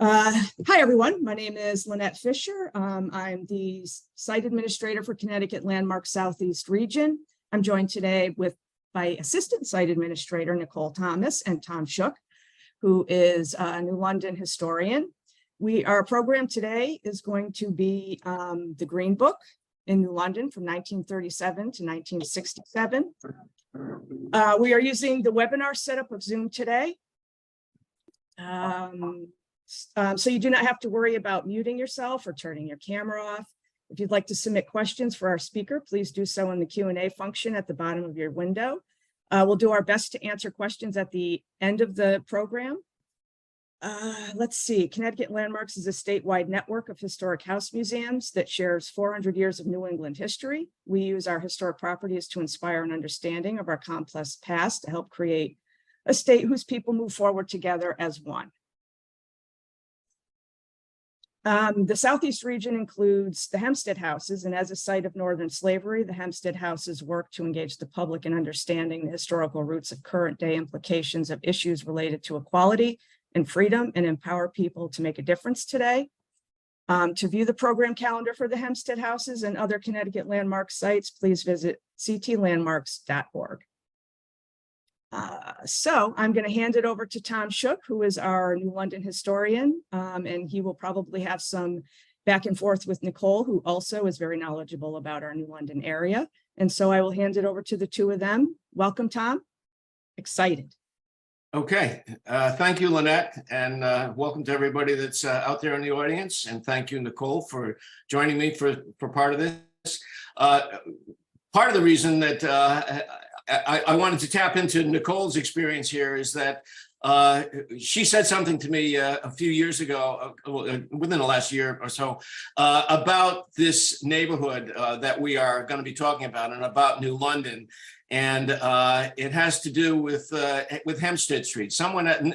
Hi, everyone. My name is Lynette Fisher. I'm the site administrator for Connecticut Landmark Southeast Region. I'm joined today by Assistant Site Administrator Nicole Thomas and Tom Schuch, who is a New London historian. Our program today is going to be the Green Book in New London from 1937 to 1967. We are using the webinar setup of Zoom today. So you do not have to worry about muting yourself or turning your camera off. If you'd like to submit questions for our speaker, please do so in the Q&A function at the bottom of your window. We'll do our best to answer questions at the end of the program. Let's see, Connecticut Landmarks is a statewide network of historic house museums that shares 400 years of New England history. We use our historic properties to inspire an understanding of our complex past to help create a state whose people move forward together as one. The Southeast region includes the Hempstead houses, and as a site of Northern slavery, the Hempstead houses work to engage the public in understanding the historical roots of current day implications of issues related to equality and freedom and empower people to make a difference today. To view the program calendar for the Hempstead houses and other Connecticut landmark sites, please visit ctlandmarks.org. So I'm going to hand it over to Tom Schuch, who is our New London historian, and he will probably have some back and forth with Nicole, who also is very knowledgeable about our New London area. And so I will hand it over to the two of them. Welcome, Tom. Excited. Okay, thank you, Lynette, and welcome to everybody that's out there in the audience. And thank you, Nicole, for joining me for part of this. Part of the reason that I wanted to tap into Nicole's experience here is that she said something to me a few years ago, within the last year or so, about this neighborhood that we are going to be talking about and about New London. And it has to do with Hempstead Street.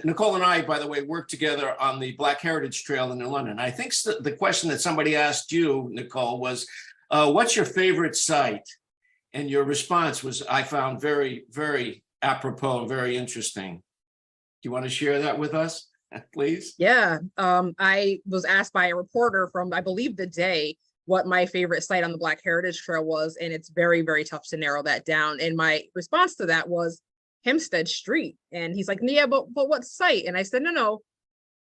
Nicole and I, by the way, worked together on the Black Heritage Trail in New London. I think the question that somebody asked you, Nicole, was, what's your favorite site? And your response was, I found very, very apropos and very interesting. Do you want to share that with us, please? Yeah, I was asked by a reporter from, I believe, The Day, what my favorite site on the Black Heritage Trail was, and it's very, very tough to narrow that down. And my response to that was Hempstead Street. And he's like, yeah, but what site? And I said, no,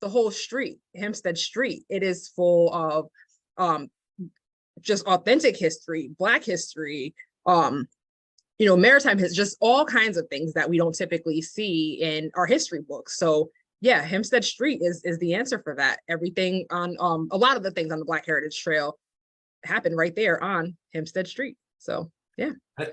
the whole street, Hempstead Street. It is full of just authentic history, Black history, maritime history, just all kinds of things that we don't typically see in our history books. So yeah, Hempstead Street is the answer for that. Everything on a lot of the things on the Black Heritage Trail happened right there on Hempstead Street. So yeah,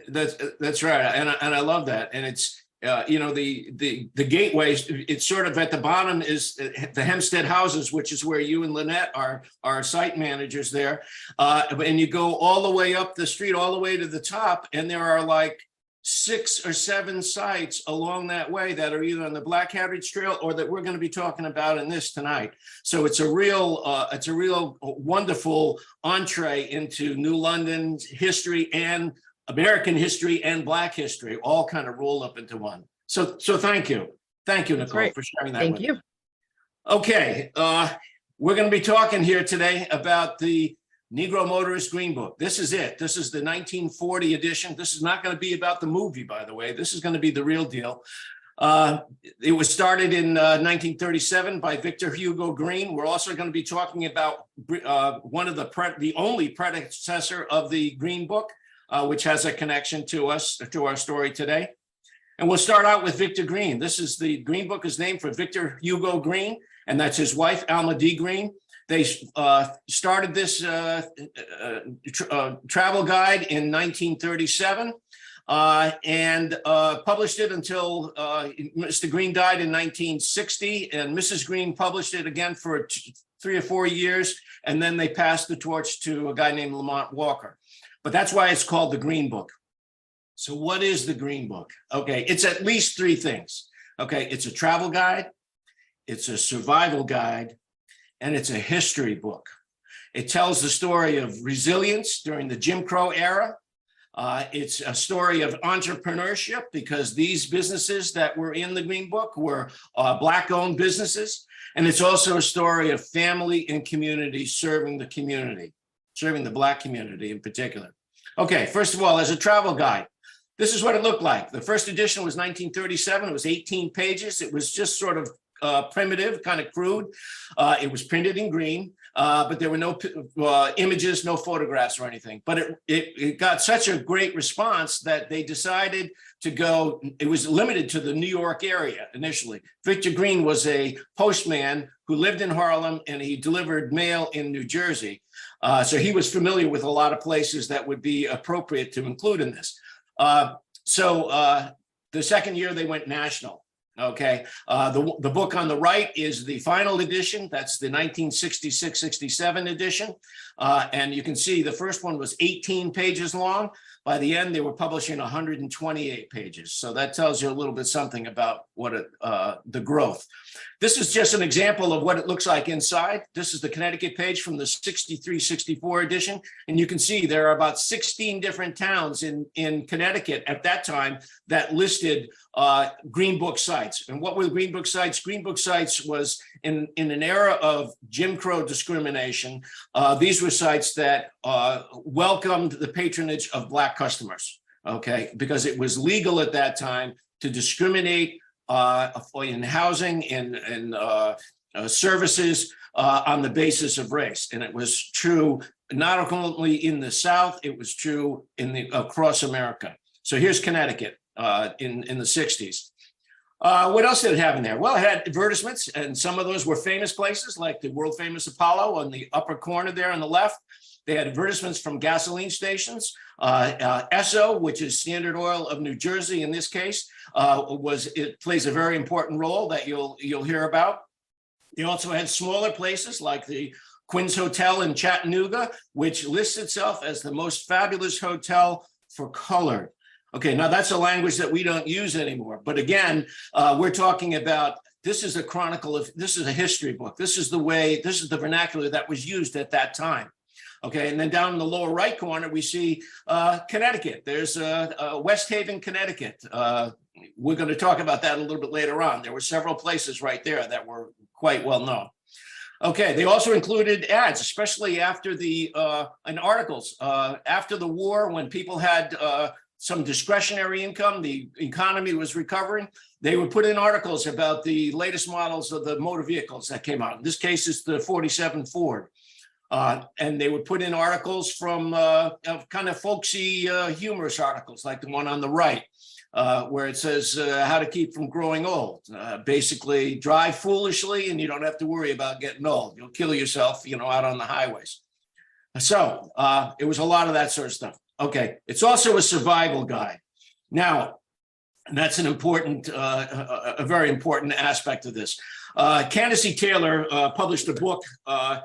that's right, and I love that. And it's the gateway, it's sort of at the bottom is the Hempstead houses, which is where you and Lynette are site managers there. And you go all the way up the street, all the way to the top, and there are like 6 or 7 sites along that way that are either on the Black Heritage Trail or that we're going to be talking about in this tonight. So it's a real wonderful entree into New London's history and American history and Black history, all kind of roll up into one. So thank you, Nicole, for sharing that. Thank you. Okay, we're going to be talking here today about the Negro Motorist Green Book. This is it. This is the 1940 edition. This is not going to be about the movie, by the way. This is going to be the real deal. It was started in 1937 by Victor Hugo Green. We're also going to be talking about one of the only predecessor of the Green Book, which has a connection to us, to our story today. And we'll start out with Victor Green. The Green Book is named for Victor Hugo Green, and that's his wife, Alma D. Green. They started this travel guide in 1937 and published it until Mr. Green died in 1960, and Mrs. Green published it again for 3 or 4 years, and then they passed the torch to a guy named Lamont Walker. But that's why it's called the Green Book. So what is the Green Book? Okay, it's at least 3 things. Okay, it's a travel guide, it's a survival guide, and it's a history book. It tells the story of resilience during the Jim Crow era, It's a story of entrepreneurship because these businesses that were in the Green Book were Black-owned businesses. And it's also a story of family and community serving the community, serving the Black community in particular. Okay, first of all, as a travel guide, this is what it looked like. The first edition was 1937. It was 18 pages. It was just sort of primitive, kind of crude. It was printed in green, but there were no images, no photographs or anything. But it got such a great response that they decided to go, it was limited to the New York area initially. Victor Green was a postman who lived in Harlem and he delivered mail in New Jersey. So he was familiar with a lot of places that would be appropriate to include in this. So the second year they went national. Okay, the book on the right is the final edition. That's the 1966-67 edition. And you can see the first one was 18 pages long. By the end, they were publishing 128 pages. So that tells you a little bit something about what the growth. This is just an example of what it looks like inside. This is the Connecticut page from the 63-64 edition. And you can see there are about 16 different towns in Connecticut at that time that listed Green Book sites. And what were Green Book sites? Green Book sites was in an era of Jim Crow discrimination. These were sites that welcomed the patronage of Black customers, okay, because it was legal at that time to discriminate in housing and services on the basis of race. And it was true not only in the South, it was true across America. So here's Connecticut in the 60s. What else did it have in there? Well, it had advertisements, and some of those were famous places like the world famous Apollo on the upper corner there on the left. They had advertisements from gasoline stations. Esso, which is Standard Oil of New Jersey in this case, it plays a very important role that you'll hear about. They also had smaller places like the Quinn's Hotel in Chattanooga, which lists itself as the most fabulous hotel for colored. Okay, now that's a language that we don't use anymore. But again, we're talking about, this is a chronicle of, this is a history book. This is the vernacular that was used at that time. Okay, and then down in the lower right corner, we see Connecticut. There's West Haven, Connecticut. We're going to talk about that a little bit later on. There were several places right there that were quite well known. Okay, they also included ads, especially after in articles. After the war, when people had some discretionary income, the economy was recovering, they would put in articles about the latest models of the motor vehicles that came out. In this case, it's the 47 Ford. And they would put in articles from kind of folksy, humorous articles like the one on the right, where it says how to keep from growing old. Basically, drive foolishly and you don't have to worry about getting old. You'll kill yourself, out on the highways. So it was a lot of that sort of stuff. Okay, it's also a survival guide. Now, and that's an important, a very important aspect of this. Candace Taylor published a book a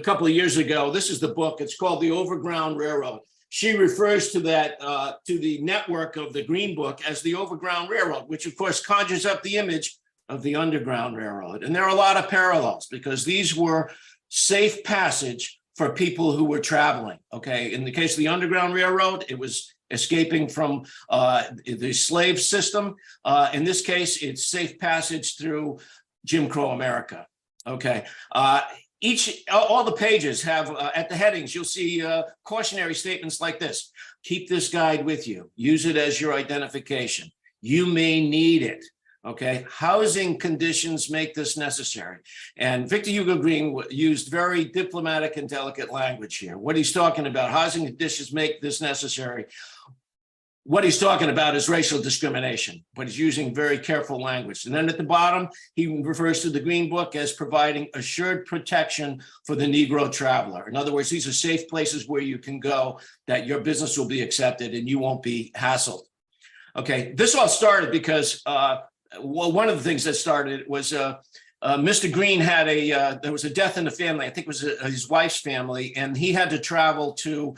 couple of years ago. This is the book. It's called The Overground Railroad. She refers to that, to the network of the Green Book as the Overground Railroad, which of course conjures up the image of the Underground Railroad. And there are a lot of parallels because these were safe passage for people who were traveling. Okay, in the case of the Underground Railroad, it was escaping from the slave system. In this case, it's safe passage through Jim Crow America. Okay. All the pages have at the headings, you'll see cautionary statements like this. Keep this guide with you. Use it as your identification. You may need it. Okay. Housing conditions make this necessary. And Victor Hugo Green used very diplomatic and delicate language here. What he's talking about, housing conditions make this necessary. What he's talking about is racial discrimination, but he's using very careful language. And then at the bottom, he refers to the Green Book as providing assured protection for the Negro traveler. In other words, these are safe places where you can go, that your business will be accepted and you won't be hassled. Okay, this all started because, well, one of the things that started was Mr. Green had there was a death in the family. I think it was his wife's family, and he had to travel to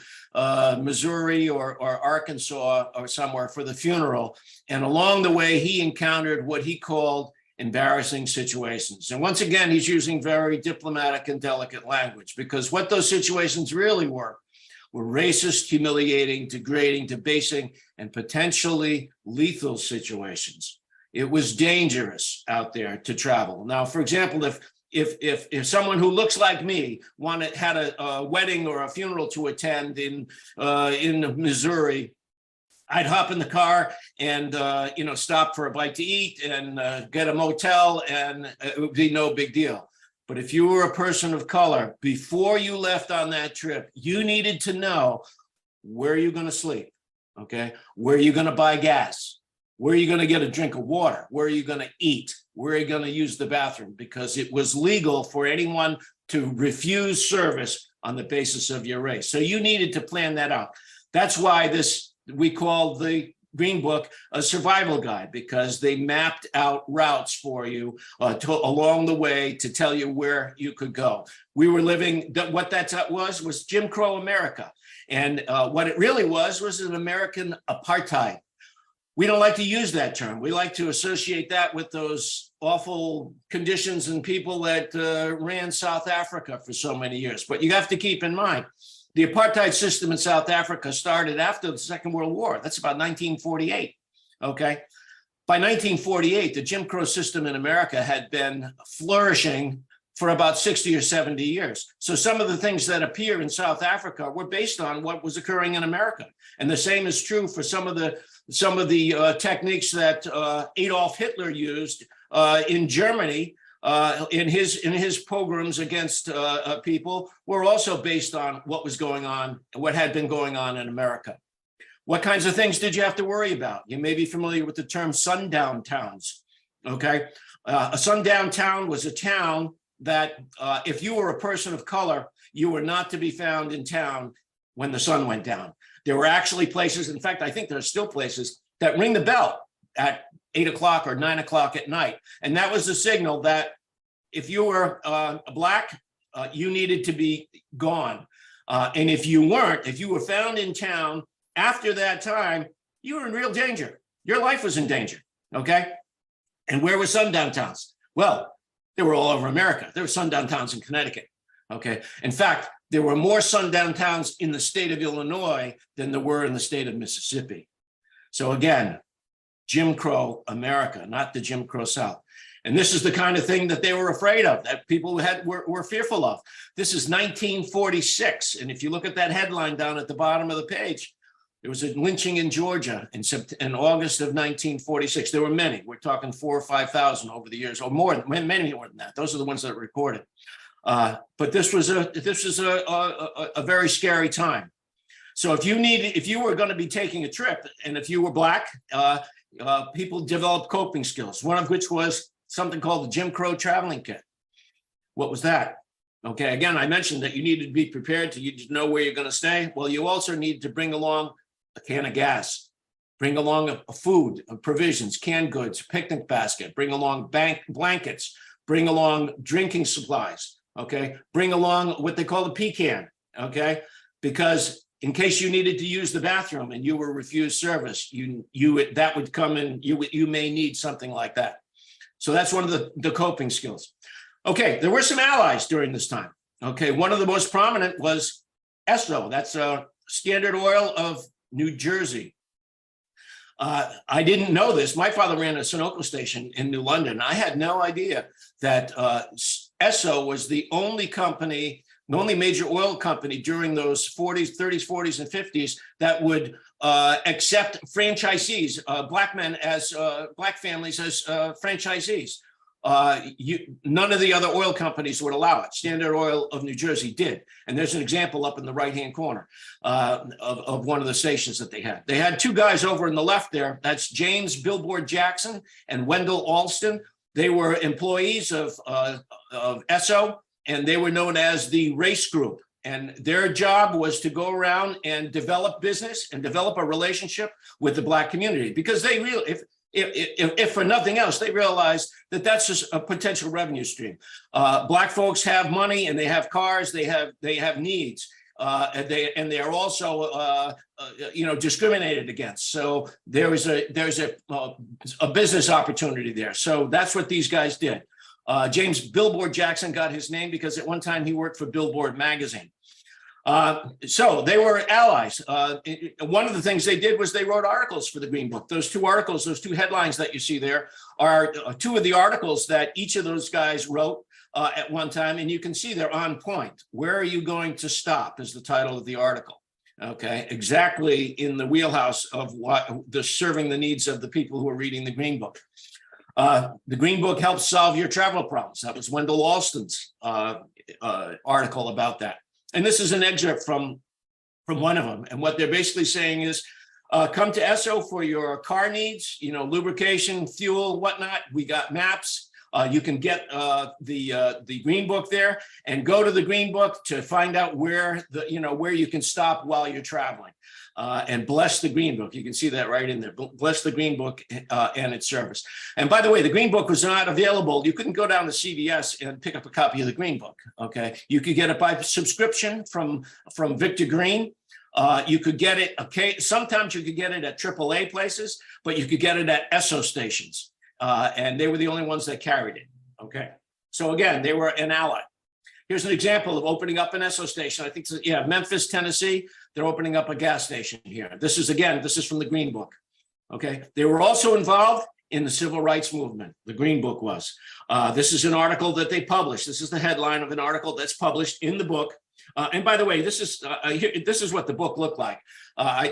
Missouri or Arkansas or somewhere for the funeral. And along the way, he encountered what he called embarrassing situations. And once again, he's using very diplomatic and delicate language, because what those situations really were were racist, humiliating, degrading, debasing, and potentially lethal situations. It was dangerous out there to travel. Now, for example, if someone who looks like me had a wedding or a funeral to attend in Missouri, I'd hop in the car and stop for a bite to eat and get a motel, and it would be no big deal. But if you were a person of color, before you left on that trip, you needed to know where you're going to sleep, okay? Where you're going to buy gas, where you're going to get a drink of water, where you're going to eat, where you're going to use the bathroom, because it was legal for anyone to refuse service on the basis of your race. So you needed to plan that out. That's why we call the Green Book a survival guide, because they mapped out routes for you along the way to tell you where you could go. We were living, what that was Jim Crow America. And what it really was an American apartheid. We don't like to use that term. We like to associate that with those awful conditions and people that ran South Africa for so many years. But you have to keep in mind, the apartheid system in South Africa started after the Second World War. That's about 1948, okay? By 1948, the Jim Crow system in America had been flourishing for about 60 or 70 years. So some of the things that appear in South Africa were based on what was occurring in America. And the same is true for some of the techniques that Adolf Hitler used in Germany. In his pogroms against people were also based on what was going on, what had been going on in America. What kinds of things did you have to worry about? You may be familiar with the term sundown towns, okay? A sundown town was a town that if you were a person of color, you were not to be found in town when the sun went down. There were actually places, in fact, I think there are still places that ring the bell at 8 o'clock or 9 o'clock at night. And that was the signal that if you were Black, you needed to be gone. And if you weren't, if you were found in town after that time, you were in real danger. Your life was in danger, okay? And where were sundown towns? Well, they were all over America. There were sundown towns in Connecticut, okay? In fact, there were more sundown towns in the state of Illinois than there were in the state of Mississippi. So again, Jim Crow America, not the Jim Crow South. And this is the kind of thing that they were afraid of, that people were fearful of. This is 1946. And if you look at that headline down at the bottom of the page, there was a lynching in Georgia in August of 1946. There were many. We're talking 4,000 or 5,000 over the years, or more, many more than that. Those are the ones that are recorded. But this was a very scary time. So if you were going to be taking a trip, and if you were Black, people developed coping skills, one of which was something called the Jim Crow traveling kit. What was that? Okay, again, I mentioned that you needed to be prepared to know where you're going to stay. Well, you also need to bring along a can of gas, bring along a food, provisions, canned goods, picnic basket, bring along blankets, bring along drinking supplies, okay? Bring along what they call the pecan, okay? Because in case you needed to use the bathroom and you were refused service, that would come in, you may need something like that. So that's one of the coping skills. Okay, there were some allies during this time. Okay, one of the most prominent was Esso. That's Standard Oil of New Jersey. I didn't know this. My father ran a Sunoco station in New London. I had no idea that Esso was the only company, the only major oil company during those 30s, 40s, and 50s that would accept franchisees, Black men as Black families as franchisees. None of the other oil companies would allow it. Standard Oil of New Jersey did. And there's an example up in the right-hand corner of one of the stations that they had. They had two guys over in the left there. That's James Billboard Jackson and Wendell Alston. They were employees of Esso, and they were known as the race group. And their job was to go around and develop business and develop a relationship with the Black community, because they really, if for nothing else, they realized that that's just a potential revenue stream. Black folks have money and they have cars, they have needs, and they are also discriminated against. So there's a business opportunity there. So that's what these guys did. James Billboard Jackson got his name because at one time he worked for Billboard magazine. So they were allies. One of the things they did was they wrote articles for the Green Book. Those two articles, those two headlines that you see there are two of the articles that each of those guys wrote at one time. And you can see they're on point. Where are you going to stop is the title of the article. Okay, exactly in the wheelhouse of what the serving the needs of the people who are reading the Green Book. The Green Book helps solve your travel problems. That was Wendell Alston's article about that. And this is an excerpt from one of them. And what they're basically saying is, come to Esso for your car needs, lubrication, fuel, whatnot. We got maps. You can get the Green Book there, and go to the Green Book to find out where where you can stop while you're traveling, and bless the Green Book. You can see that right in there. Bless the Green Book and its service. And by the way, the Green Book was not available. You couldn't go down to CVS and pick up a copy of the Green Book. Okay, you could get it by subscription from Victor Green. You could get it. Okay, sometimes you could get it at AAA places, but you could get it at Esso stations. And they were the only ones that carried it. Okay, so again, they were an ally. Here's an example of opening up an Esso station. I think, Memphis, Tennessee. They're opening up a gas station here. This is from the Green Book. Okay, they were also involved in the civil rights movement. The Green Book was. This is an article that they published. This is the headline of an article that's published in the book. And by the way, this is what the book looked like.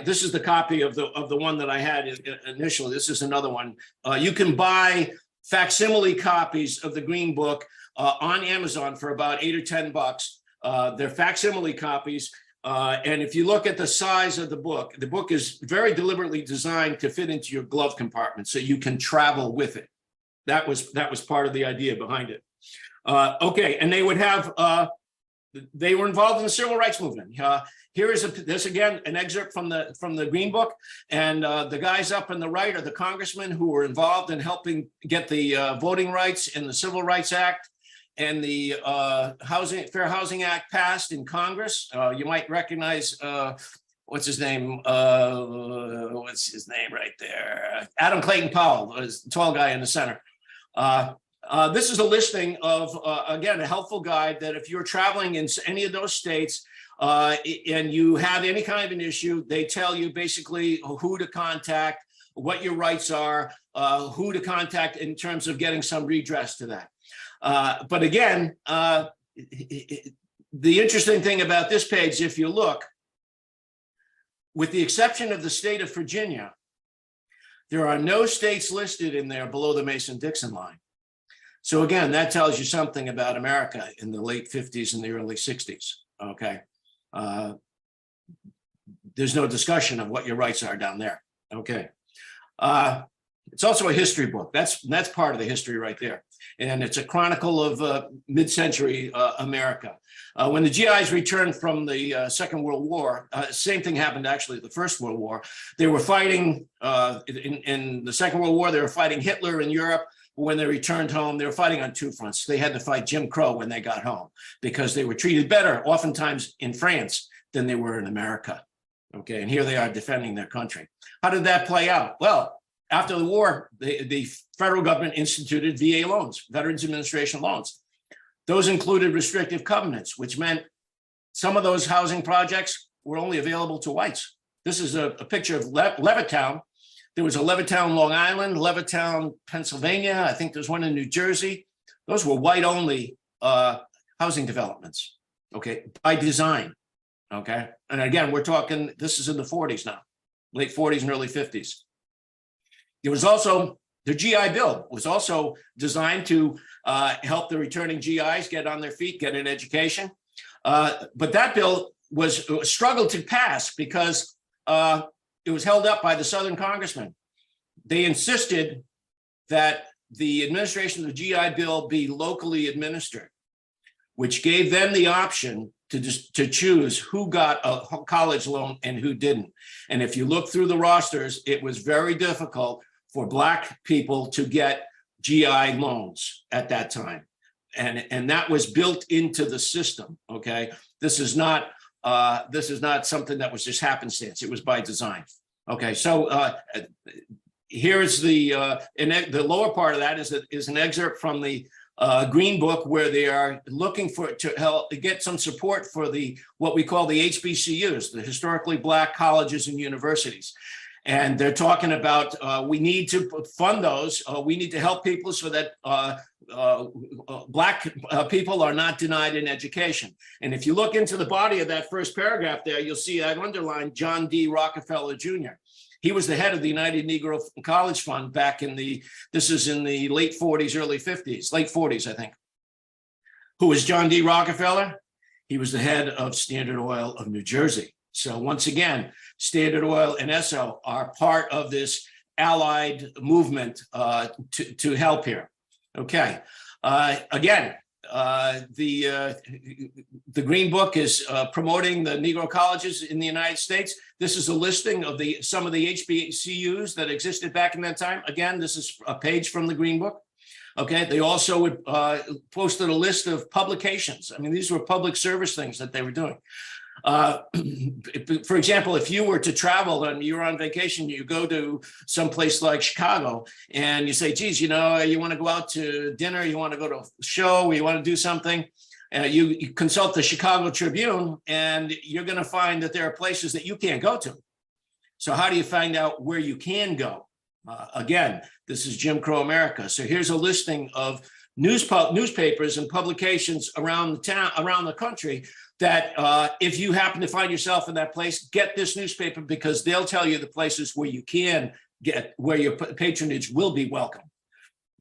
This is the copy of the one that I had initially. This is another one. You can buy facsimile copies of the Green Book on Amazon for about $8 or $10. They're facsimile copies. And if you look at the size of the book is very deliberately designed to fit into your glove compartment so you can travel with it. That was part of the idea behind it. Okay, and they would have. They were involved in the civil rights movement. Here is this again, an excerpt from the Green Book, and the guys up on the right are the congressmen who were involved in helping get the Voting Rights and the Civil Rights Act and the Fair Housing Act passed in Congress. You might recognize what's his name right there? Adam Clayton Powell, the tall guy in the center. This is a listing of, again, a helpful guide that if you're traveling in any of those states and you have any kind of an issue, they tell you basically who to contact, what your rights are, who to contact in terms of getting some redress to that. But again, the interesting thing about this page, if you look, with the exception of the state of Virginia, there are no states listed in there below the Mason-Dixon line. So again, that tells you something about America in the late 50s and the early 60s, okay? There's no discussion of what your rights are down there, okay? It's also a history book. That's part of the history right there. And it's a chronicle of mid-century America. When the GIs returned from the Second World War, same thing happened actually at the First World War. They were fighting, in the Second World War, they were fighting Hitler in Europe. When they returned home, they were fighting on two fronts. They had to fight Jim Crow when they got home because they were treated better, oftentimes in France, than they were in America. Okay, and here they are defending their country. How did that play out? Well, after the war, the federal government instituted VA loans, Veterans Administration loans. Those included restrictive covenants, which meant some of those housing projects were only available to whites. This is a picture of Levittown. There was a Levittown, Long Island, Levittown, Pennsylvania. I think there's one in New Jersey. Those were white-only housing developments, okay, by design, okay? And again, we're talking, this is in the 40s now, late 40s and early 50s. There was also, the GI Bill was also designed to help the returning GIs get on their feet, get an education. But that bill was struggled to pass because it was held up by the Southern congressmen. They insisted that the administration of the GI Bill be locally administered, which gave them the option to choose who got a college loan and who didn't. And if you look through the rosters, it was very difficult for Black people to get GI loans at that time. And that was built into the system, okay? This is not something that was just happenstance. It was by design. Okay, so here is the lower part of that is an excerpt from the Green Book, where they are looking to help get some support for what we call the HBCUs, the historically Black colleges and universities. And they're talking about we need to fund those. We need to help people so that Black people are not denied an education. And if you look into the body of that first paragraph there, you'll see I've underlined John D. Rockefeller Jr. He was the head of the United Negro College Fund back this is in the late 40s, early 50s, late 40s, I think. Who was John D. Rockefeller? He was the head of Standard Oil of New Jersey. So once again, Standard Oil and Esso are part of this allied movement to help here. Okay. Again, the Green Book is promoting the Negro colleges in the United States. This is a listing of some of the HBCUs that existed back in that time. Again, this is a page from the Green Book. Okay, they also posted a list of publications. I mean, these were public service things that they were doing. For example, if you were to travel and you're on vacation, you go to some place like Chicago and you say, geez, you know, you want to go out to dinner, you want to go to a show, you want to do something, you consult the Chicago Tribune and you're going to find that there are places that you can't go to. So how do you find out where you can go? Again, this is Jim Crow America. So here's a listing of newspapers and publications around the town, around the country, that if you happen to find yourself in that place, get this newspaper because they'll tell you the places where you can get, where your patronage will be welcome.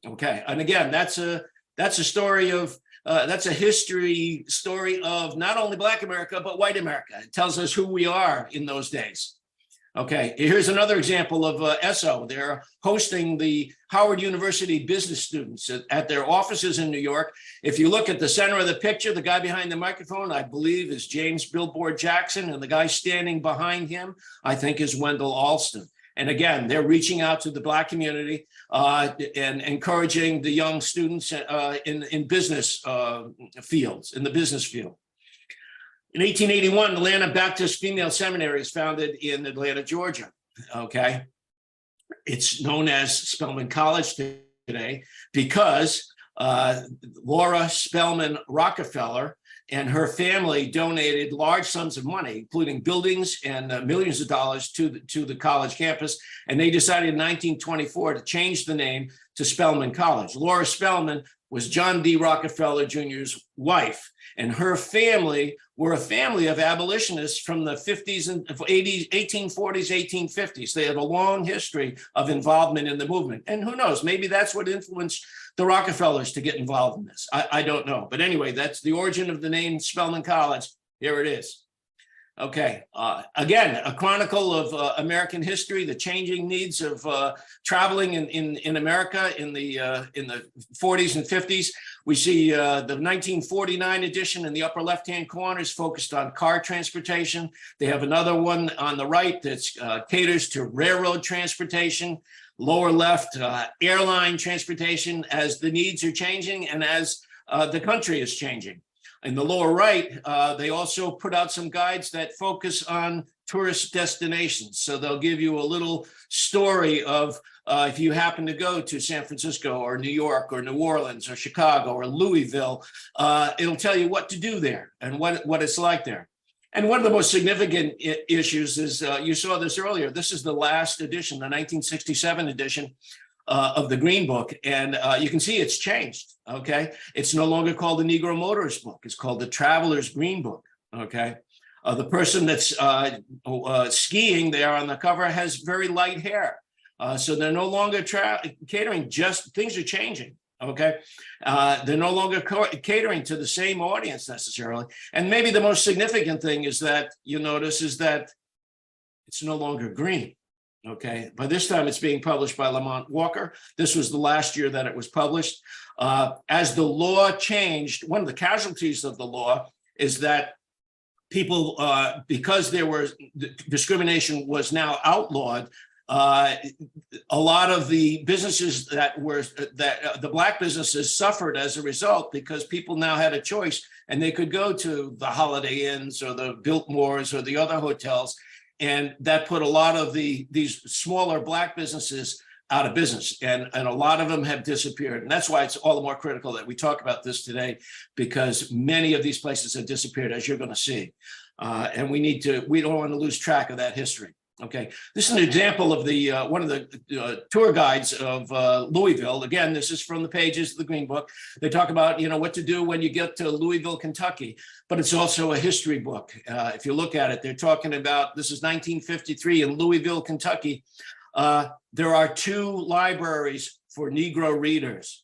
Okay, and again, that's a story of, that's a history story of not only Black America, but white America. It tells us who we are in those days. Okay, here's another example of Esso. They're hosting the Howard University business students at their offices in New York. If you look at the center of the picture, the guy behind the microphone, I believe, is James Billboard Jackson, and the guy standing behind him, I think, is Wendell Alston. And again, they're reaching out to the Black community and encouraging the young students in business fields, in the business field. In 1881, Atlanta Baptist Female Seminary is founded in Atlanta, Georgia. Okay, it's known as Spelman College today because Laura Spelman Rockefeller and her family donated large sums of money, including buildings and millions of dollars to the college campus. And they decided in 1924 to change the name to Spelman College. Laura Spelman was John D. Rockefeller Jr.'s wife, and her family were a family of abolitionists from the 50s and 80s, 1840s, 1850s. They had a long history of involvement in the movement. And who knows, maybe that's what influenced the Rockefellers to get involved in this. I don't know. But anyway, that's the origin of the name Spelman College. Here it is. Okay, again, a chronicle of American history, the changing needs of traveling in America in the 40s and 50s. We see the 1949 edition in the upper left-hand corner is focused on car transportation. They have another one on the right that caters to railroad transportation. Lower left, airline transportation, as the needs are changing and as the country is changing. In the lower right, they also put out some guides that focus on tourist destinations. So they'll give you a little story of if you happen to go to San Francisco or New York or New Orleans or Chicago or Louisville, it'll tell you what to do there and what it's like there. And one of the most significant issues is, you saw this earlier, this is the last edition, the 1967 edition of the Green Book. And you can see it's changed, okay? It's no longer called the Negro Motorist Book. It's called the Traveler's Green Book, okay? The person that's skiing there on the cover has very light hair. So they're no longer catering, just things are changing, okay? They're no longer catering to the same audience necessarily. And maybe the most significant thing is that you notice is that it's no longer green. Okay, by this time it's being published by Lamont Walker. This was the last year that it was published. As the law changed, one of the casualties of the law is that people, because there was discrimination was now outlawed, a lot of the businesses that the Black businesses suffered as a result, because people now had a choice and they could go to the Holiday Inns or the Biltmores or the other hotels. And that put a lot of these smaller Black businesses out of business, and a lot of them have disappeared. And that's why it's all the more critical that we talk about this today, because many of these places have disappeared, as you're going to see. And we don't want to lose track of that history. Okay, this is an example of the one of the tour guides of Louisville. Again, this is from the pages of the Green Book. They talk about, what to do when you get to Louisville, Kentucky, but it's also a history book. If you look at it, they're talking about, this is 1953 in Louisville, Kentucky. There are 2 libraries for Negro readers.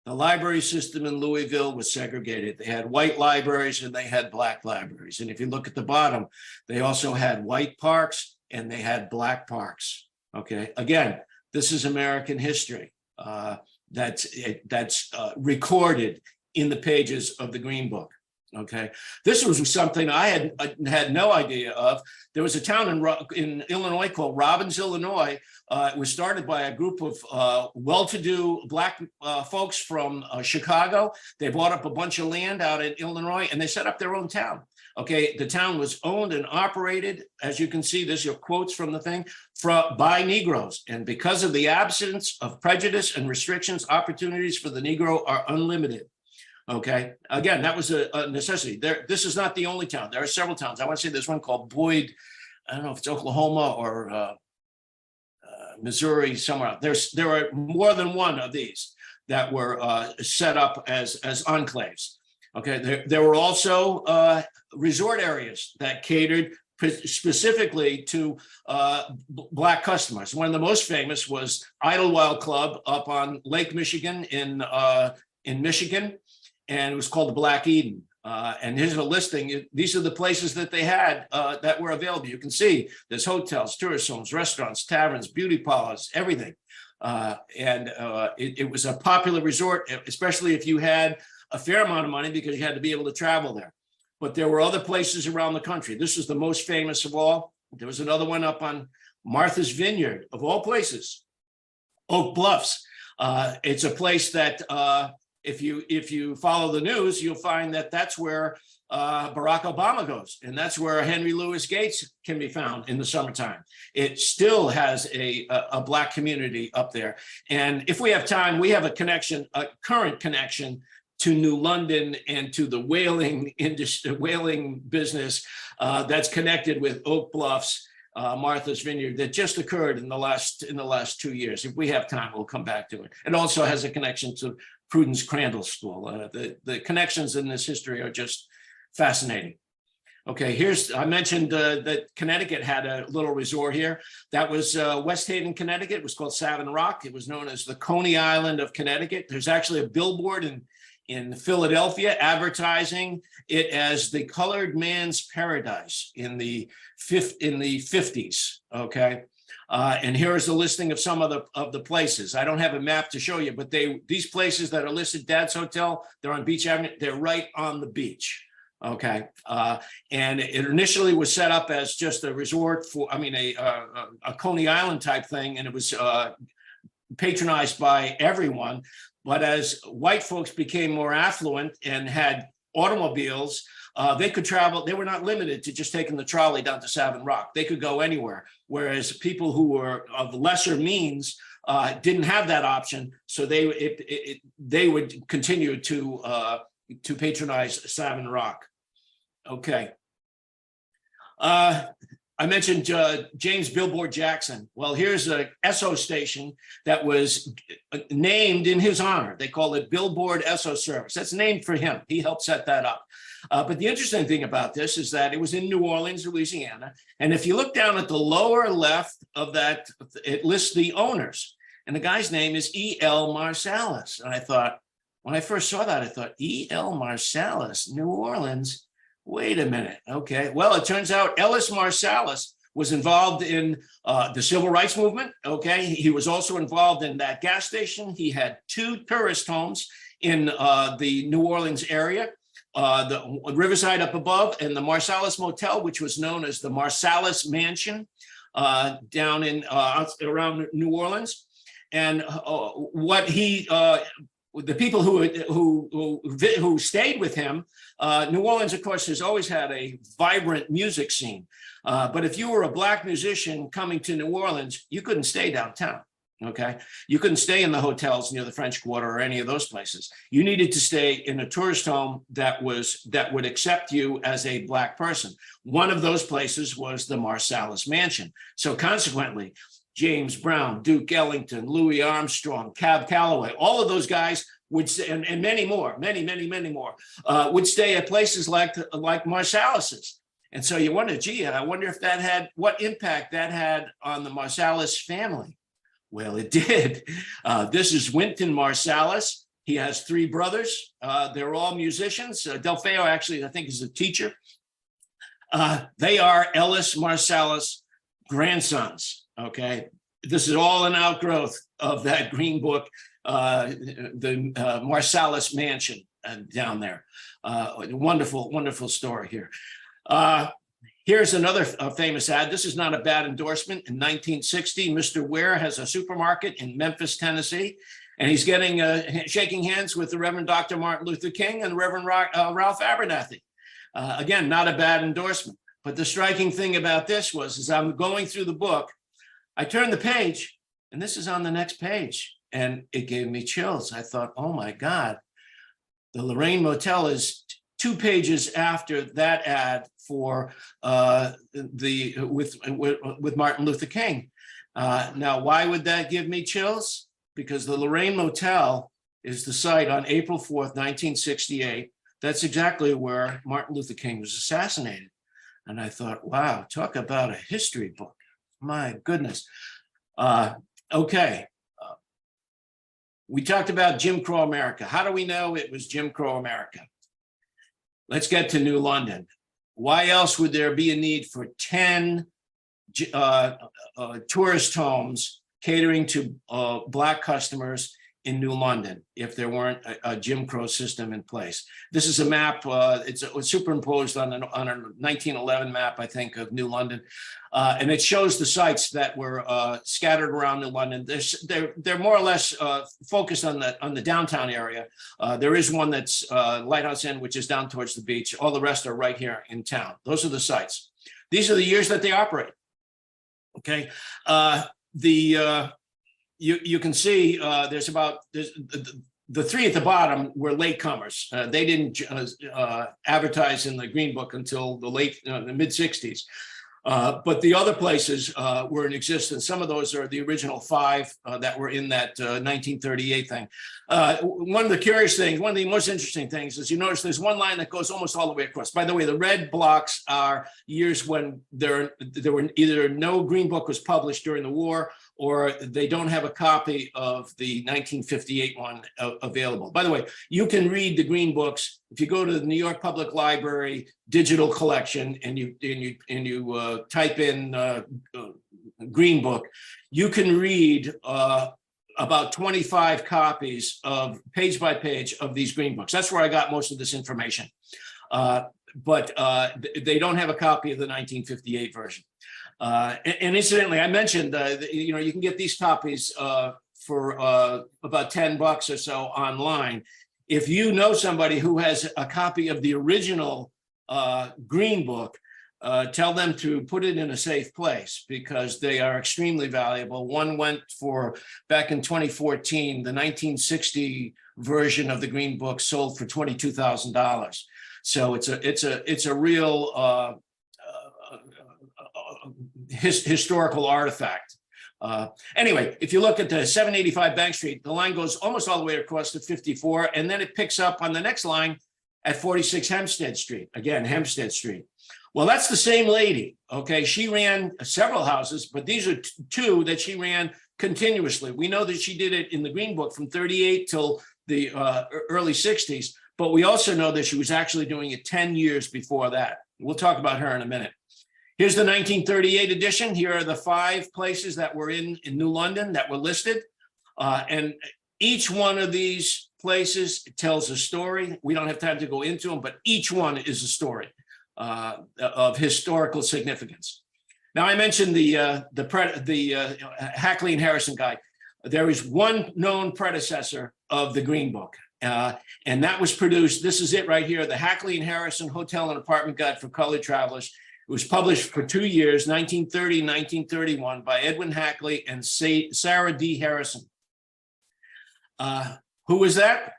The library system in Louisville was segregated. They had white libraries and they had black libraries. And if you look at the bottom, they also had white parks and they had black parks. Okay, again, this is American history that's recorded in the pages of the Green Book. Okay, this was something I had no idea of. There was a town in Illinois called Robbins, Illinois. It was started by a group of well-to-do black folks from Chicago. They bought up a bunch of land out in Illinois and they set up their own town. Okay, the town was owned and operated, as you can see, this are quotes from the thing, by Negroes. And because of the absence of prejudice and restrictions, opportunities for the Negro are unlimited. Okay, again, that was a necessity. This is not the only town. There are several towns. I want to say there's one called Boyd. I don't know if it's Oklahoma or Missouri, somewhere. There are more than one of these that were set up as enclaves. Okay, there were also resort areas that catered specifically to black customers. One of the most famous was Idlewild Club up on Lake Michigan in Michigan, and it was called the Black Eden. And here's a listing. These are the places that they had that were available. You can see there's hotels, tourist homes, restaurants, taverns, beauty parlors, everything. It was a popular resort, especially if you had a fair amount of money, because you had to be able to travel there. But there were other places around the country. This was the most famous of all. There was another one up on Martha's Vineyard, of all places, Oak Bluffs. It's a place that if you follow the news, you'll find that that's where Barack Obama goes, and that's where Henry Louis Gates can be found in the summertime. It still has a black community up there. And if we have time, we have a current connection to New London and to the whaling industry, whaling business that's connected with Oak Bluffs, Martha's Vineyard, that just occurred in the last 2 years. If we have time, we'll come back to it. It also has a connection to Prudence Crandall School. The connections in this history are just fascinating. Okay, I mentioned that Connecticut had a little resort here. That was West Haven, Connecticut. It was called Savin Rock. It was known as the Coney Island of Connecticut. There's actually a billboard in Philadelphia advertising it as the colored man's paradise in the 50s. Okay. And here is the listing of some of the places. I don't have a map to show you, but these places that are listed, Dad's Hotel, they're on Beach Avenue. They're right on the beach. Okay. And it initially was set up as just a resort for, a Coney Island type thing. And it was patronized by everyone. But as white folks became more affluent and had automobiles, they could travel. They were not limited to just taking the trolley down to Savin Rock. They could go anywhere. Whereas people who were of lesser means didn't have that option. So they would continue to patronize Savin Rock. Okay. I mentioned James Billboard Jackson. Well, here's a Esso station that was named in his honor. They call it Billboard Esso Service. That's named for him. He helped set that up. But the interesting thing about this is that it was in New Orleans, Louisiana. And if you look down at the lower left of that, it lists the owners. And the guy's name is E.L. Marsalis. And I thought, when I first saw that, I thought, E.L. Marsalis, New Orleans. Wait a minute. Okay. Well, it turns out Ellis Marsalis was involved in the civil rights movement. Okay. He was also involved in that gas station. He had 2 tourist homes in the New Orleans area, the Riverside up above, and the Marsalis Motel, which was known as the Marsalis Mansion down in around New Orleans. And the people who stayed with him, New Orleans, of course, has always had a vibrant music scene. But if you were a black musician coming to New Orleans, you couldn't stay downtown. Okay, you couldn't stay in the hotels near the French Quarter or any of those places. You needed to stay in a tourist home that would accept you as a Black person. One of those places was the Marsalis Mansion. So consequently, James Brown, Duke Ellington, Louis Armstrong, Cab Calloway, all of those guys would stay, and many more, many more, would stay at places like Marsalis's. And so you wonder, gee, I wonder if that had, what impact that had on the Marsalis family. Well, it did. This is Wynton Marsalis. He has 3 brothers. They're all musicians. Delfeo actually, I think, is a teacher. They are Ellis Marsalis grandsons. Okay, this is all an outgrowth of that Green Book, the Marsalis Mansion down there. Wonderful, wonderful story here. Here's another famous ad. This is not a bad endorsement. In 1960, Mr. Ware has a supermarket in Memphis, Tennessee, and he's getting shaking hands with the Reverend Dr. Martin Luther King and the Reverend Ralph Abernathy. Again, not a bad endorsement. But the striking thing about this was, as I'm going through the book, I turned the page, and this is on the next page, and it gave me chills. I thought, oh my God, the Lorraine Motel is 2 pages after that ad for with Martin Luther King. Now, why would that give me chills? Because the Lorraine Motel is the site on April 4th, 1968. That's exactly where Martin Luther King was assassinated. And I thought, wow, talk about a history book. My goodness. Okay. We talked about Jim Crow America. How do we know it was Jim Crow America? Let's get to New London. Why else would there be a need for 10 tourist homes catering to Black customers in New London if there weren't a Jim Crow system in place? This is a map. It's superimposed on a 1911 map, I think, of New London. And it shows the sites that were scattered around New London. They're more or less focused on the downtown area. There is one that's Lighthouse Inn, which is down towards the beach. All the rest are right here in town. Those are the sites. These are the years that they operate. Okay. You can see there's the 3 at the bottom were latecomers. They didn't advertise in the Green Book until the mid 60s. But the other places were in existence. Some of those are the original 5 that were in that 1938 thing. One of the curious things, one of the most interesting things is you notice there's one line that goes almost all the way across. By the way, the red blocks are years when there were either no Green Book was published during the war, or they don't have a copy of the 1958 one available. By the way, you can read the Green Books if you go to the New York Public Library digital collection and you type in Green Book. You can read about 25 copies of page by page of these Green Books. That's where I got most of this information. But they don't have a copy of the 1958 version. And incidentally, I mentioned, you can get these copies for about $10 or so online. If you know somebody who has a copy of the original Green Book, tell them to put it in a safe place because they are extremely valuable. One went for, back in 2014, the 1960 version of the Green Book sold for $22,000. So it's a real historical artifact. Anyway, if you look at the 785 Bank Street, the line goes almost all the way across to 54, and then it picks up on the next line at 46 Hempstead Street. Again, Hempstead Street. Well, that's the same lady. Okay, she ran several houses, but these are 2 that she ran continuously. We know that she did it in the Green Book from 38 till the early 60s, but we also know that she was actually doing it 10 years before that. We'll talk about her in a minute. Here's the 1938 edition. Here are the 5 places that were in New London that were listed. And each one of these places tells a story. We don't have time to go into them, but each one is a story of historical significance. Now, I mentioned the Hackley and Harrison guide. There is one known predecessor of the Green Book, and that was produced. This is it right here, the Hackley and Harrison Hotel and Apartment Guide for Colored Travelers. It was published for 2 years, 1930, 1931, by Edwin Hackley and Sarah D. Harrison. Who was that?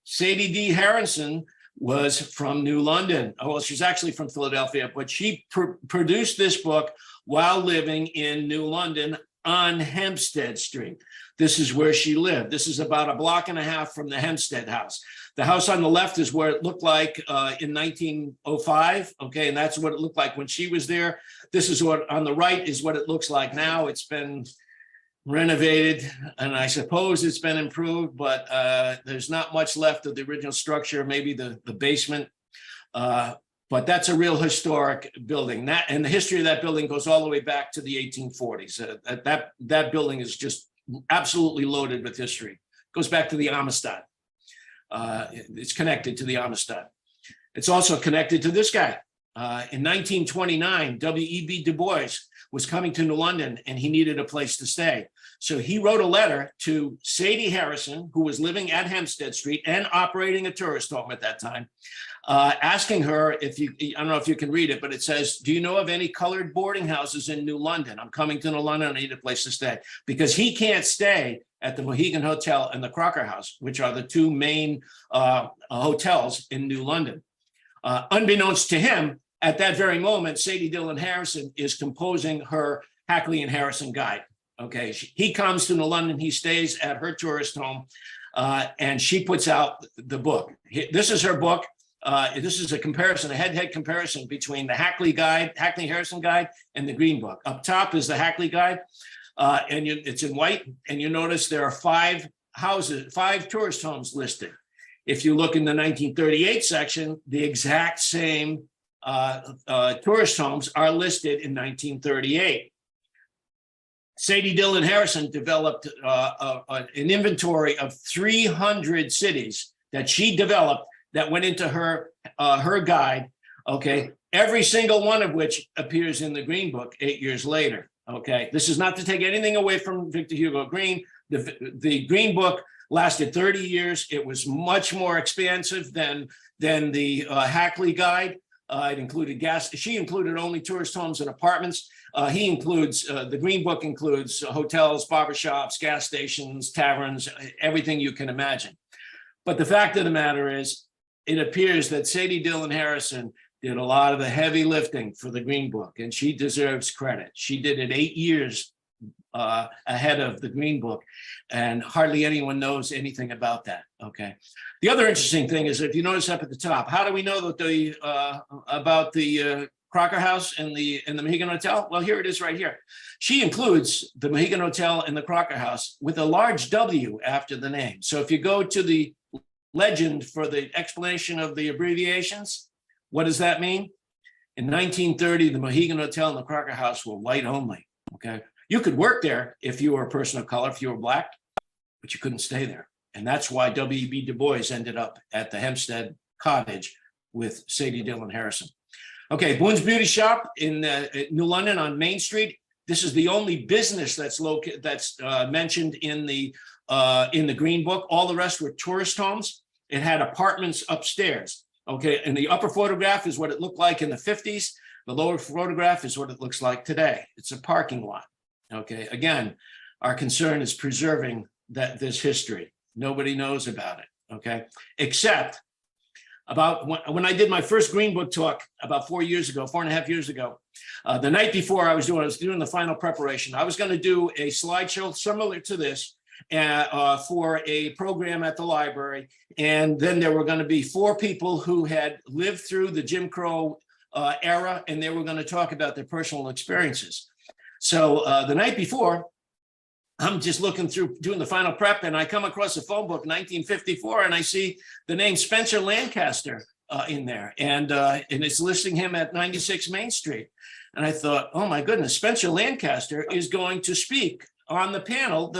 Sadie D. Harrison was from New London. Oh, well, she's actually from Philadelphia, but she produced this book while living in New London on Hempstead Street. This is where she lived. This is about a block and a half from the Hempstead house. The house on the left is where it looked like in 1905, okay, and that's what it looked like when she was there. This is what on the right is what it looks like now. It's been renovated, and I suppose it's been improved, but there's not much left of the original structure, maybe the basement. But that's a real historic building. That and the history of that building goes all the way back to the 1840s. That building is just absolutely loaded with history. Goes back to the Amistad. It's connected to the Amistad. It's also connected to this guy. In 1929, W.E.B. Du Bois was coming to New London and he needed a place to stay. So he wrote a letter to Sadie Harrison, who was living at Hempstead Street and operating a tourist home at that time, asking her if you, I don't know if you can read it, but it says, do you know of any colored boarding houses in New London? I'm coming to New London, I need a place to stay. Because he can't stay at the Mohegan Hotel and the Crocker House, which are the two main hotels in New London. Unbeknownst to him, at that very moment, Sadie Dillon Harrison is composing her Hackley and Harrison guide. Okay, he comes to New London, he stays at her tourist home, and she puts out the book. This is her book. This is a comparison, a head-to-head comparison between the Hackley guide, Hackley Harrison guide, and the Green Book. Up top is the Hackley guide, and it's in white, and you notice there are 5 houses, 5 tourist homes listed. If you look in the 1938 section, the exact same tourist homes are listed in 1938. Sadie Dillon Harrison developed an inventory of 300 cities that she developed that went into her guide. Okay, every single one of which appears in the Green Book 8 years later. Okay, this is not to take anything away from Victor Hugo Green. The Green Book lasted 30 years. It was much more expansive than the Hackley guide. It included she included only tourist homes and apartments. He includes, the Green Book includes hotels, barbershops, gas stations, taverns, everything you can imagine. But the fact of the matter is, it appears that Sadie Dillon Harrison did a lot of the heavy lifting for the Green Book, and she deserves credit. She did it 8 years ahead of the Green Book, and hardly anyone knows anything about that. Okay. The other interesting thing is, if you notice up at the top, how do we know that about the Crocker House and the Mohegan Hotel? Well, here it is right here. She includes the Mohegan Hotel and the Crocker House with a large W after the name. So if you go to the legend for the explanation of the abbreviations, what does that mean? In 1930, the Mohegan Hotel and the Crocker House were white only. Okay. You could work there if you were a person of color, if you were Black, but you couldn't stay there. And that's why W.E.B. Du Bois ended up at the Hempstead Cottage with Sadie Dillon Harrison. Okay, Boone's Beauty Shop in New London on Main Street. This is the only business that's mentioned in the Green Book. All the rest were tourist homes. It had apartments upstairs. Okay, and the upper photograph is what it looked like in the 50s. The lower photograph is what it looks like today. It's a parking lot. Okay, again, our concern is preserving this history. Nobody knows about it, okay? Except about when I did my first Green Book talk about 4 years ago, 4.5 years ago, the night before I was doing the final preparation. I was going to do a slideshow similar to this for a program at the library. And then there were going to be 4 people who had lived through the Jim Crow era, and they were going to talk about their personal experiences. So the night before, I'm just looking through, doing the final prep, and I come across a phone book, 1954, and I see the name Spencer Lancaster in there, and it's listing him at 96 Main Street. And I thought, oh my goodness, Spencer Lancaster is going to speak on the panel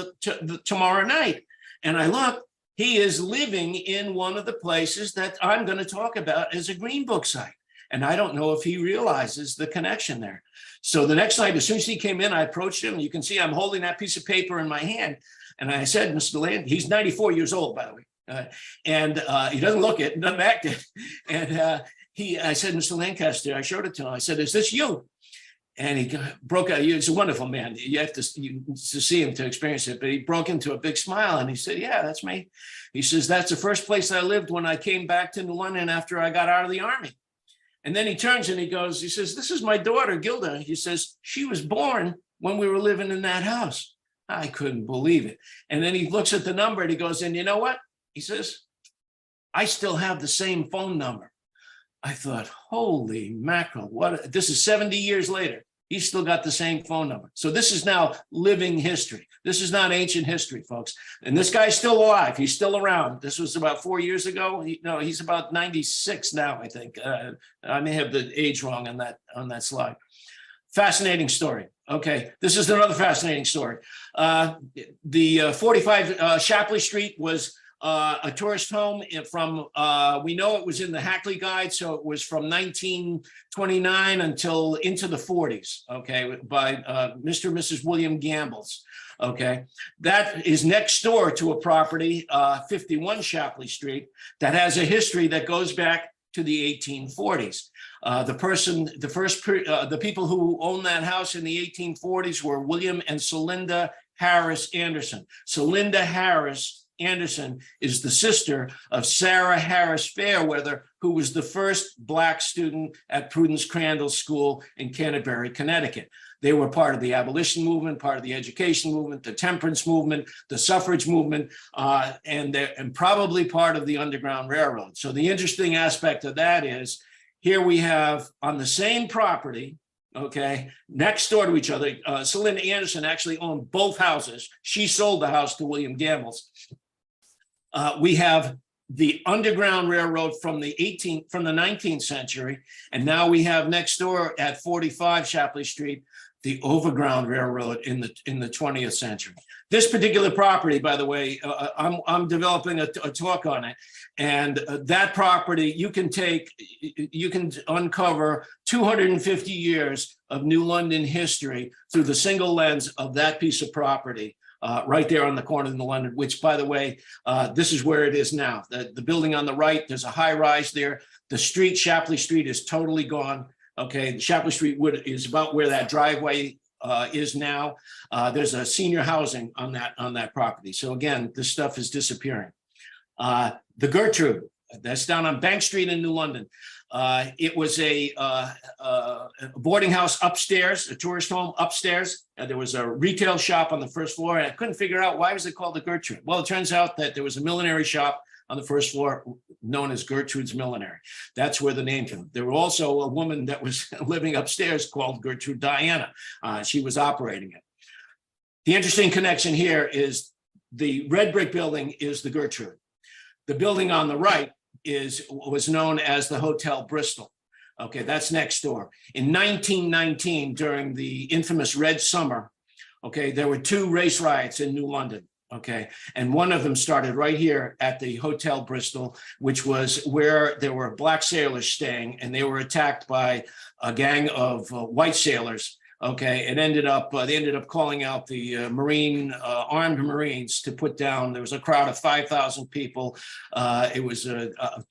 tomorrow night. And I look, he is living in one of the places that I'm going to talk about as a Green Book site. And I don't know if he realizes the connection there. So the next night, as soon as he came in, I approached him. You can see I'm holding that piece of paper in my hand. And I said, Mr. Land, he's 94 years old, by the way. And he doesn't look it, doesn't act it. And I said, Mr. Lancaster, I showed it to him. I said, is this you? And he broke out. He's a wonderful man. You have to see him to experience it. But he broke into a big smile and he said, yeah, that's me. He says, that's the first place I lived when I came back to New London after I got out of the Army. And then he turns and he goes, he says, this is my daughter, Gilda. He says, she was born when we were living in that house. I couldn't believe it. And then he looks at the number and he goes, and you know what? He says, I still have the same phone number. I thought, holy mackerel, this is 70 years later. He's still got the same phone number. So this is now living history. This is not ancient history, folks. And this guy's still alive. He's still around. This was about 4 years ago. He's about 96 now, I think. I may have the age wrong on that slide. Fascinating story. Okay, this is another fascinating story. The 45 Shapley Street was a tourist home from, we know it was in the Hackley Guide, so it was from 1929 until into the 40s, okay, by Mr. and Mrs. William Gamble's, okay. That is next door to a property, 51 Shapley Street, that has a history that goes back to the 1840s. The people who owned that house in the 1840s were William and Celinda Harris Anderson. Celinda Harris Anderson is the sister of Sarah Harris Fairweather, who was the first Black student at Prudence Crandall School in Canterbury, Connecticut. They were part of the abolition movement, part of the education movement, the temperance movement, the suffrage movement, and probably part of the Underground Railroad. So the interesting aspect of that is here we have on the same property, okay, next door to each other, Celinda Anderson actually owned both houses. She sold the house to William Gamble's. We have the Underground Railroad from the 19th century, and now we have next door at 45 Shapley Street, the Overground Railroad in the 20th century. This particular property, by the way, I'm developing a talk on it, and that property you can uncover 250 years of New London history through the single lens of that piece of property. Right there on the corner of New London, which, by the way, this is where it is now. The building on the right, there's a high rise there. The street, Shapley Street, is totally gone. Okay, Shapley Street is about where that driveway is now. There's a senior housing on that property. So again, this stuff is disappearing. The Gertrude, that's down on Bank Street in New London. It was a boarding house upstairs, a tourist home upstairs. There was a retail shop on the first floor, and I couldn't figure out why was it called the Gertrude. Well, it turns out that there was a millinery shop on the first floor known as Gertrude's Millinery. That's where the name came. There was also a woman that was living upstairs called Gertrude Diana. She was operating it. The interesting connection here is the red brick building is the Gertrude. The building on the right was known as the Hotel Bristol. Okay, that's next door. In 1919, during the infamous Red Summer, okay, there were 2 race riots in New London. Okay, and one of them started right here at the Hotel Bristol, which was where there were Black sailors staying, and they were attacked by a gang of white sailors. Okay, it ended up they ended up calling out the armed Marines to put down. There was a crowd of 5,000 people. It was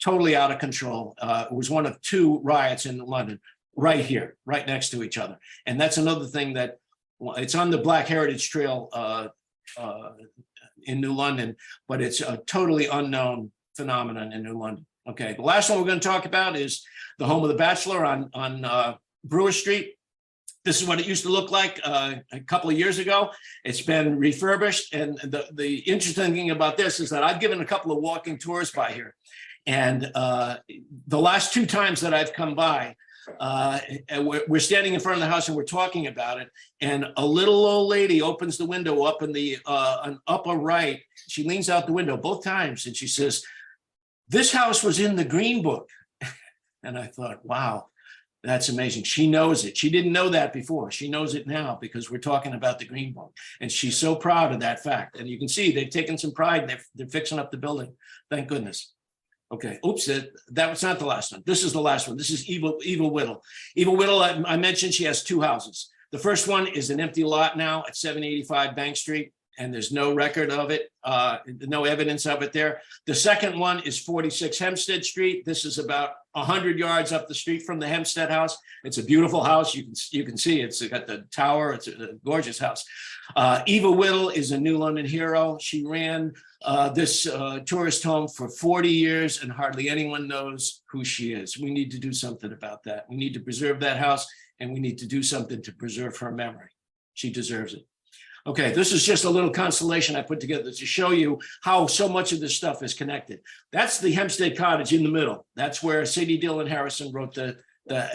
totally out of control. It was one of 2 riots in London, right here, right next to each other. And that's another thing that it's on the Black Heritage Trail in New London, but it's a totally unknown phenomenon in New London. Okay, the last one we're going to talk about is the home of the Bachelor on Brewer Street. This is what it used to look like a couple of years ago. It's been refurbished. And the interesting thing about this is that I've given a couple of walking tours by here. And the last 2 times that I've come by, we're standing in front of the house and we're talking about it. And a little old lady opens the window up in the upper right. She leans out the window both times and she says, "This house was in the Green Book." And I thought, wow. That's amazing. She knows it. She didn't know that before. She knows it now because we're talking about the Green Book. And she's so proud of that fact. And you can see they've taken some pride. They're fixing up the building. Thank goodness. Okay. Oops. That was not the last one. This is the last one. This is Evil Whittle. Evil Whittle, I mentioned she has 2 houses. The first one is an empty lot now at 785 Bank Street. and there's no record of it, no evidence of it there. The second one is 46 Hempstead Street. This is about 100 yards up the street from the Hempstead house. It's a beautiful house. You can see it's got the tower. It's a gorgeous house. Eva Whittle is a New London hero. She ran this tourist home for 40 years, and hardly anyone knows who she is. We need to do something about that. We need to preserve that house, and we need to do something to preserve her memory. She deserves it. Okay, this is just a little constellation I put together to show you how so much of this stuff is connected. That's the Hempstead Cottage in the middle. That's where Sadie Dillon Harrison wrote the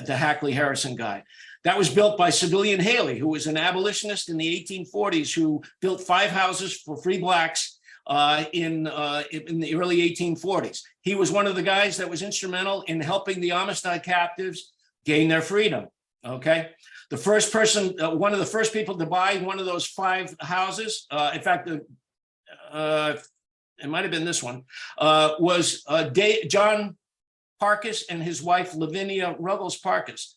Hackley Harrison Guide. That was built by Civilian Haley, who was an abolitionist in the 1840s, who built 5 houses for free blacks in the early 1840s. He was one of the guys that was instrumental in helping the Amistad captives gain their freedom. Okay. The first person, one of the first people to buy one of those 5 houses, in fact, it might have been this one, was John Parkus and his wife, Lavinia Ruggles Parkus.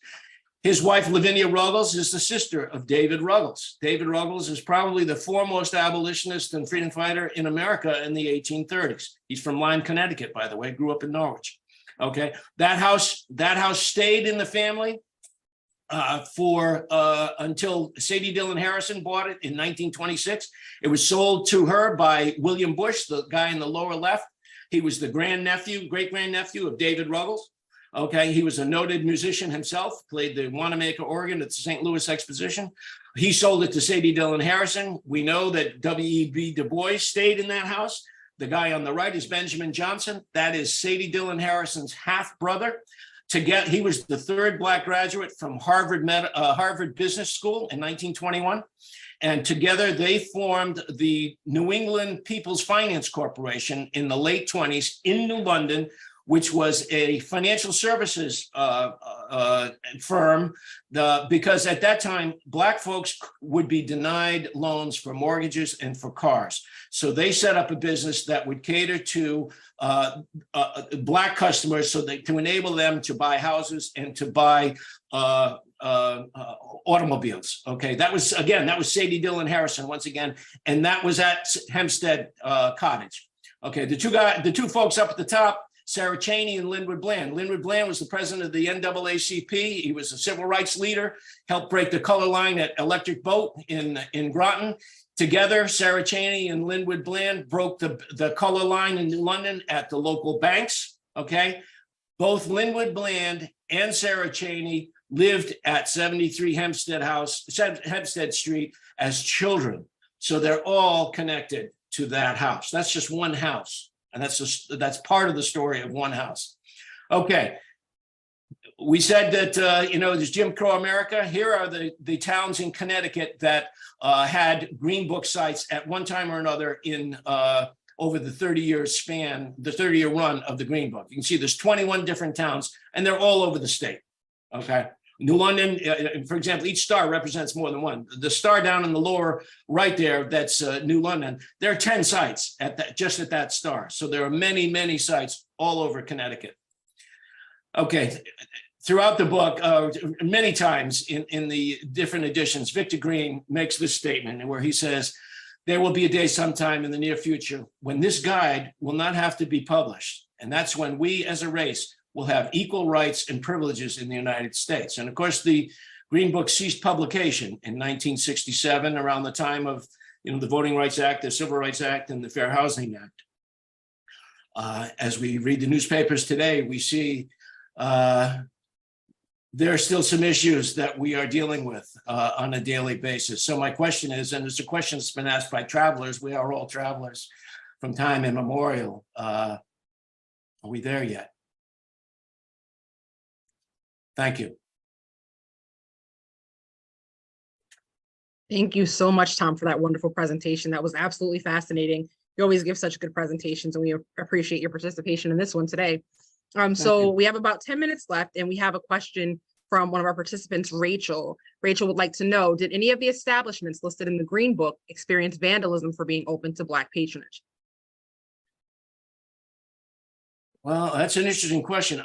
His wife, Lavinia Ruggles, is the sister of David Ruggles. David Ruggles is probably the foremost abolitionist and freedom fighter in America in the 1830s. He's from Lyme, Connecticut, by the way, grew up in Norwich. Okay, that house stayed in the family until Sadie Dillon Harrison bought it in 1926. It was sold to her by William Bush, the guy in the lower left. He was the great-grandnephew of David Ruggles. Okay, he was a noted musician himself, played the Wanamaker organ at the St. Louis Exposition. He sold it to Sadie Dillon Harrison. We know that W.E.B. Du Bois stayed in that house. The guy on the right is Benjamin Johnson. That is Sadie Dillon Harrison's half-brother. He was the 3rd Black graduate from Harvard Business School in 1921. And together they formed the New England People's Finance Corporation in the late 20s in New London, which was a financial services firm, because at that time, Black folks would be denied loans for mortgages and for cars. So they set up a business that would cater to Black customers to enable them to buy houses and to buy automobiles. Okay, that was Sadie Dillon Harrison once again, and that was at Hempstead Cottage. Okay, the two folks up at the top, Sarah Cheney and Linwood Bland. Linwood Bland was the president of the NAACP. He was a civil rights leader, helped break the color line at Electric Boat in Groton. Together, Sarah Cheney and Linwood Bland broke the color line in London at the local banks. Okay, both Linwood Bland and Sarah Cheney lived at 73 Hempstead Street as children. So they're all connected to that house. That's just one house. And that's part of the story of one house. Okay, we said that, there's Jim Crow America. Here are the towns in Connecticut that had Green Book sites at one time or another in over the 30-year span, the 30-year run of the Green Book. You can see there's 21 different towns, and they're all over the state. Okay. New London, for example, each star represents more than one. The star down in the lower right there, that's New London. There are 10 sites just at that star. So there are many, many sites all over Connecticut. Okay, throughout the book, many times in the different editions, Victor Green makes this statement where he says, there will be a day sometime in the near future when this guide will not have to be published. And that's when we as a race will have equal rights and privileges in the United States. And of course, the Green Book ceased publication in 1967, around the time of the Voting Rights Act, the Civil Rights Act, and the Fair Housing Act. As we read the newspapers today, we see there are still some issues that we are dealing with on a daily basis. So my question is, and it's a question that's been asked by travelers, we are all travelers from time immemorial. Are we there yet? Thank you. Thank you so much, Tom, for that wonderful presentation. That was absolutely fascinating. You always give such good presentations, and we appreciate your participation in this one today. So we have about 10 minutes left, and we have a question from one of our participants, Rachel. Rachel would like to know, did any of the establishments listed in the Green Book experience vandalism for being open to Black patronage? Well, that's an interesting question.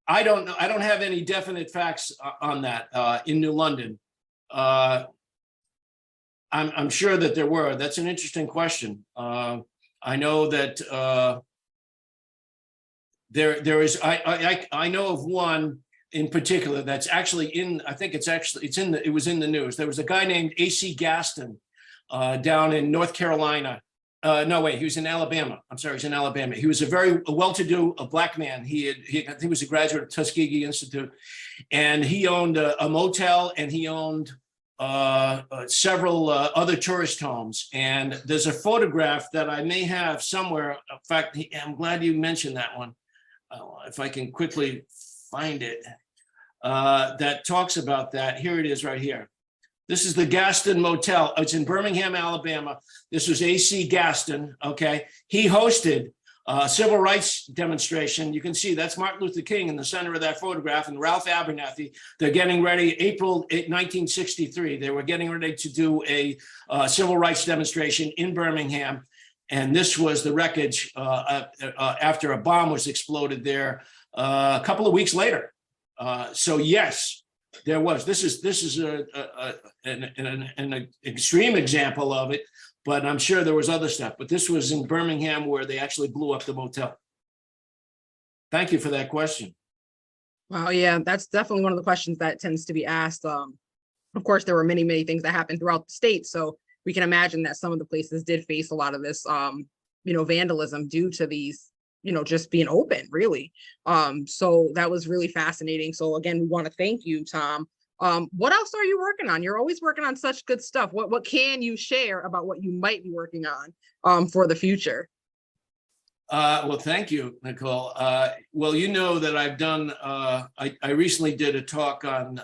I don't know. I don't have any definite facts on that in New London. I I'm sure that there were. That's an interesting question. I know that there is. I know of one in particular that's actually in. I think it was in the news. There was a guy named A.C. Gaston down in North Carolina. No, wait, he was in Alabama. I'm sorry, he's in Alabama. He was a very well-to-do black man. I think he was a graduate of Tuskegee Institute, and he owned a motel, and he owned several other tourist homes. And there's a photograph that I may have somewhere. In fact, I'm glad you mentioned that one. If I can quickly find it, that talks about that. Here it is right here. This is the Gaston Motel. It's in Birmingham, Alabama. This was A.C. Gaston, okay? He hosted a civil rights demonstration. You can see that's Martin Luther King in the center of that photograph, and Ralph Abernathy. They're getting ready, April 1963. They were getting ready to do a civil rights demonstration in Birmingham. And this was the wreckage after a bomb was exploded there a couple of weeks later. So yes, there was. This is an extreme example of it, but I'm sure there was other stuff. But this was in Birmingham where they actually blew up the motel. Thank you for that question. Wow, yeah, that's definitely one of the questions that tends to be asked. Of course, there were many, many things that happened throughout the state, so we can imagine that some of the places did face a lot of this, vandalism due to these, just being open, really. So that was really fascinating. So again, we want to thank you, Tom. What else are you working on? You're always working on such good stuff. What can you share about what you might be working on for the future? Well, thank you, Nicole. Well, you know that I've done, I recently did a talk on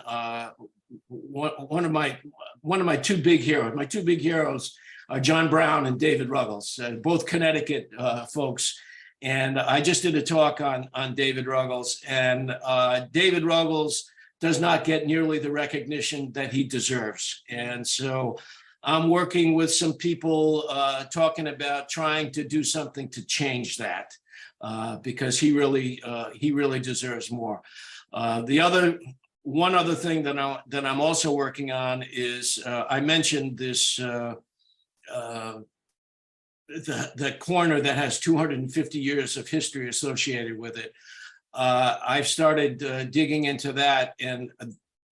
one of my two big heroes. My two big heroes are John Brown and David Ruggles, both Connecticut folks. And I just did a talk on David Ruggles, and David Ruggles does not get nearly the recognition that he deserves. And so I'm working with some people talking about trying to do something to change that because he really deserves more. One other thing that I'm also working on is I mentioned this the corner that has 250 years of history associated with it. I've started digging into that, and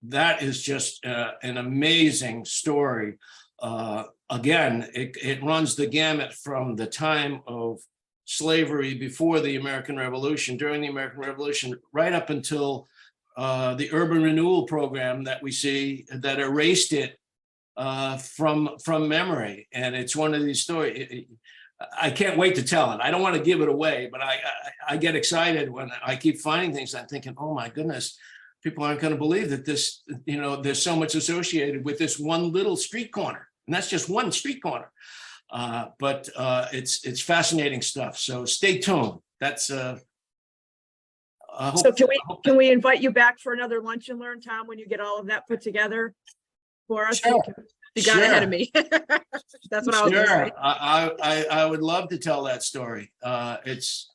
that is just an amazing story. Again, it runs the gamut from the time of slavery before the American Revolution, during the American Revolution, right up until the urban renewal program that we see that erased it from memory. And it's one of these stories. I can't wait to tell it. I don't want to give it away, but I get excited when I keep finding things. I'm thinking, oh my goodness, people aren't going to believe that this, there's so much associated with this one little street corner. And that's just one street corner. But it's fascinating stuff. So stay tuned. That's so can we invite you back for another lunch and learn, Tom, when you get all of that put together for us? Sure. You got ahead of me. That's what I was going to say. I would love to tell that story. It's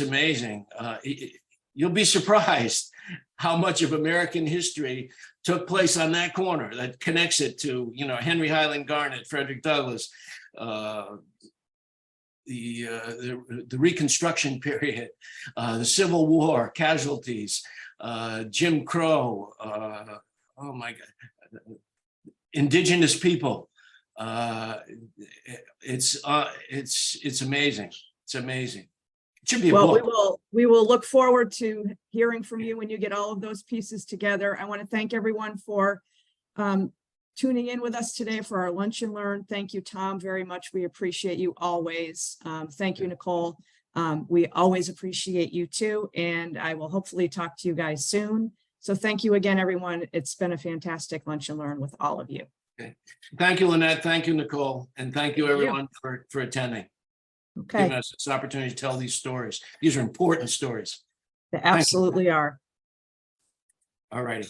amazing. You'll be surprised how much of American history took place on that corner that connects it to, Henry Highland Garnet, Frederick Douglass, the Reconstruction period, the Civil War casualties, Jim Crow, oh my God, indigenous people. It's amazing. It's amazing. It should be a book. We will look forward to hearing from you when you get all of those pieces together. I want to thank everyone for tuning in with us today for our lunch and learn. Thank you, Tom, very much. We appreciate you always. Thank you, Nicole. We always appreciate you too. And I will hopefully talk to you guys soon. So thank you again, everyone. It's been a fantastic lunch and learn with all of you. Okay. Thank you, Lynette. Thank you, Nicole. And thank you, everyone, for attending. Okay. Giving us this opportunity to tell these stories. These are important stories. They absolutely are. All righty.